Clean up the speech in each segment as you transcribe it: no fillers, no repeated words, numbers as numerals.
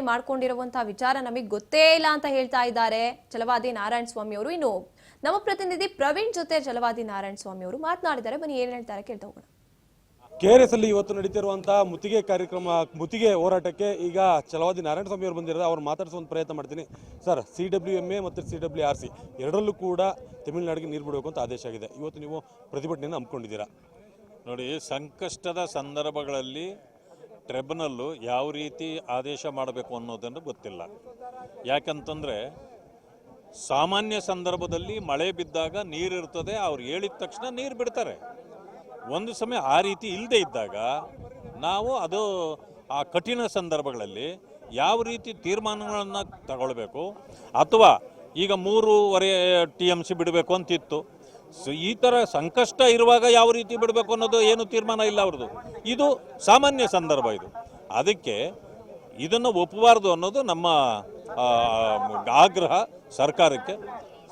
ಮಾಡ್ಕೊಂಡಿರುವಂತಹ ವಿಚಾರ ನಮಗೆ ಗೊತ್ತೇ ಇಲ್ಲ ಅಂತ ಹೇಳ್ತಾ ಇದ್ದಾರೆ ಛಲವಾದಿ ನಾರಾಯಣ ಸ್ವಾಮಿ ಅವರು. ಇನ್ನು ನಮ್ಮ ಪ್ರತಿನಿಧಿ ಪ್ರವೀಣ್ ಜೊತೆ ಛಲವಾದಿ ನಾರಾಯಣ ಸ್ವಾಮಿ ಅವರು ಮಾತನಾಡಿದ್ದಾರೆ. ಬನ್ನಿ ಏನ್ ಹೇಳ್ತಾರೆ ಕೇಳ್ತಾ ಹೋಗೋಣ. ಕೆಆರ್ಎಸ್ ಅಲ್ಲಿ ಇವತ್ತು ನಡೀತಿರುವಂತಹ ಮುತ್ತಿಗೆ ಕಾರ್ಯಕ್ರಮ, ಮುತ್ತಿಗೆ ಹೋರಾಟಕ್ಕೆ ಈಗ ಛಲವಾದಿ ನಾರಾಯಣ ಸ್ವಾಮಿ ಅವರು ಬಂದಿರೋದು. ಅವ್ರು ಮಾತಾಡಿಸುವಂತ ಪ್ರಯತ್ನ ಮಾಡ್ತೀನಿ. ಸರ್, CWMA ಮತ್ತು CWRC ಎರಡರಲ್ಲೂ ಕೂಡ ತಮಿಳುನಾಡಿಗೆ ನೀರು ಬಿಡಬೇಕು ಅಂತ ಆದೇಶ ಆಗಿದೆ. ಇವತ್ತು ನೀವು ಪ್ರತಿಭಟನೆಯನ್ನು ಹಮ್ಮಿಕೊಂಡಿದ್ದೀರಾ. ನೋಡಿ, ಸಂಕಷ್ಟದ ಸಂದರ್ಭಗಳಲ್ಲಿ ಟ್ರಿಬ್ಯುನಲ್ಲು ಯಾವ ರೀತಿ ಆದೇಶ ಮಾಡಬೇಕು ಅನ್ನೋದನ್ನು ಗೊತ್ತಿಲ್ಲ. ಯಾಕಂತಂದರೆ ಸಾಮಾನ್ಯ ಸಂದರ್ಭದಲ್ಲಿ ಮಳೆ ಬಿದ್ದಾಗ ನೀರಿರ್ತದೆ, ಅವ್ರು ಹೇಳಿದ ತಕ್ಷಣ ನೀರು ಬಿಡ್ತಾರೆ. ಒಂದು ಸಮಯ ಆ ರೀತಿ ಇಲ್ಲದೆ ಇದ್ದಾಗ ನಾವು ಅದು ಆ ಕಠಿಣ ಸಂದರ್ಭಗಳಲ್ಲಿ ಯಾವ ರೀತಿ ತೀರ್ಮಾನಗಳನ್ನು ತಗೊಳ್ಬೇಕು, ಅಥವಾ ಈಗ 3.5 TMC ಬಿಡಬೇಕು ಅಂತಿತ್ತು. ಈ ಥರ ಸಂಕಷ್ಟ ಇರುವಾಗ ಯಾವ ರೀತಿ ಬಿಡಬೇಕು ಅನ್ನೋದು ಏನು ತೀರ್ಮಾನ ಇಲ್ಲ ಅವ್ರದ್ದು. ಇದು ಸಾಮಾನ್ಯ ಸಂದರ್ಭ. ಇದು ಅದಕ್ಕೆ ಇದನ್ನು ಒಪ್ಪಬಾರ್ದು ಅನ್ನೋದು ನಮ್ಮ ಆಗ್ರಹ ಸರ್ಕಾರಕ್ಕೆ.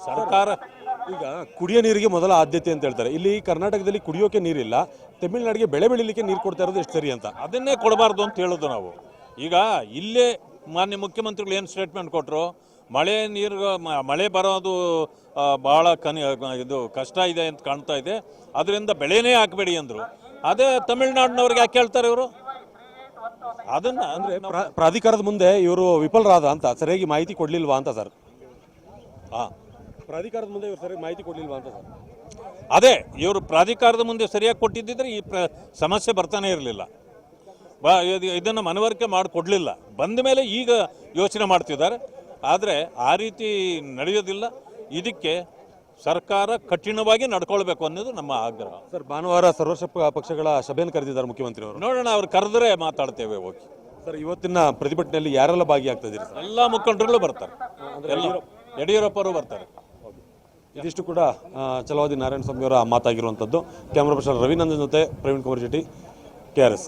ಸರ್ಕಾರ ಈಗ ಕುಡಿಯೋ ನೀರಿಗೆ ಮೊದಲ ಆದ್ಯತೆ ಅಂತ ಹೇಳ್ತಾರೆ. ಇಲ್ಲಿ ಕರ್ನಾಟಕದಲ್ಲಿ ಕುಡಿಯೋಕೆ ನೀರಿಲ್ಲ, ತಮಿಳುನಾಡಿಗೆ ಬೆಳೆ ಬೆಳಿಲಿಕ್ಕೆ ನೀರು ಕೊಡ್ತಾ ಇರೋದು ಎಷ್ಟು ಸರಿ ಅಂತ. ಅದನ್ನೇ ಕೊಡಬಾರ್ದು ಅಂತ ಹೇಳೋದು ನಾವು. ಈಗ ಇಲ್ಲೇ ಮಾನ್ಯ ಮುಖ್ಯಮಂತ್ರಿಗಳು ಏನು ಸ್ಟೇಟ್ಮೆಂಟ್ ಕೊಟ್ಟರು, ಮಳೆ ಬರೋದು ಭಾಳ ಇದು ಕಷ್ಟ ಇದೆ ಅಂತ ಕಾಣ್ತಾ ಇದೆ, ಅದರಿಂದ ಬೆಳೆನೇ ಹಾಕಬೇಡಿ ಅಂದರು. ಅದೇ ತಮಿಳುನಾಡಿನವ್ರಿಗೆ ಯಾಕೆ ಹೇಳ್ತಾರೆ ಇವರು? ಅದನ್ನು ಅಂದರೆ ಪ್ರಾಧಿಕಾರದ ಮುಂದೆ ಇವರು ವಿಫಲರಾದ ಅಂತ, ಸರಿಯಾಗಿ ಮಾಹಿತಿ ಕೊಡಲಿಲ್ವಾ ಅಂತ ಸರ್. ಹಾಂ, ಪ್ರಾಧಿಕಾರದ ಮುಂದೆ ಇವರು ಸರಿಯಾಗಿ ಮಾಹಿತಿ ಕೊಡಲಿಲ್ವಾ ಅಂತ ಸರ್. ಅದೇ ಇವರು ಪ್ರಾಧಿಕಾರದ ಮುಂದೆ ಸರಿಯಾಗಿ ಕೊಟ್ಟಿದ್ದಿದ್ರೆ ಈ ಸಮಸ್ಯೆ ಬರ್ತಾನೆ ಇರಲಿಲ್ಲ. ಇದನ್ನು ಮನವರಿಕೆ ಮಾಡಿಕೊಡ್ಲಿಲ್ಲ. ಬಂದ ಮೇಲೆ ಈಗ ಯೋಚನೆ ಮಾಡ್ತಿದ್ದಾರೆ. ಆದರೆ ಆ ರೀತಿ ನಡೆಯೋದಿಲ್ಲ. ಇದಕ್ಕೆ ಸರ್ಕಾರ ಕಠಿಣವಾಗಿ ನಡ್ಕೊಳ್ಬೇಕು ಅನ್ನೋದು ನಮ್ಮ ಆಗ್ರಹ. ಸರ್, ಭಾನುವಾರ ಸರ್ವ ಪಕ್ಷಗಳ ಸಭೆಯನ್ನು ಕರೆದಿದ್ದಾರೆ ಮುಖ್ಯಮಂತ್ರಿ ಅವರು. ನೋಡೋಣ, ಅವ್ರು ಕರೆದ್ರೆ ಮಾತಾಡ್ತೇವೆ ಹೋಗಿ. ಸರ್, ಇವತ್ತಿನ ಪ್ರತಿಭಟನೆಯಲ್ಲಿ ಯಾರೆಲ್ಲ ಭಾಗಿಯಾಗ್ತಾ ಇದ್ದೀರಿ ಸರ್? ಎಲ್ಲ ಮುಖಂಡರುಗಳು ಬರ್ತಾರೆ. ಎಲ್ಲ ಯಡಿಯೂರಪ್ಪರು ಬರ್ತಾರೆ. ಇದಿಷ್ಟು ಕೂಡ ಛಲವಾದಿ ನಾರಾಯಣ ಸ್ವಾಮಿ ಅವರ ಮಾತಾಗಿರುವಂಥದ್ದು. ಕ್ಯಾಮ್ರಾ ಪರ್ಸನ್ ರವಿನಂದನ್ ಜೊತೆ ಪ್ರವೀಣ್ ಕುಮಾರ್ ಜೆಟ್ಟಿ, KRS.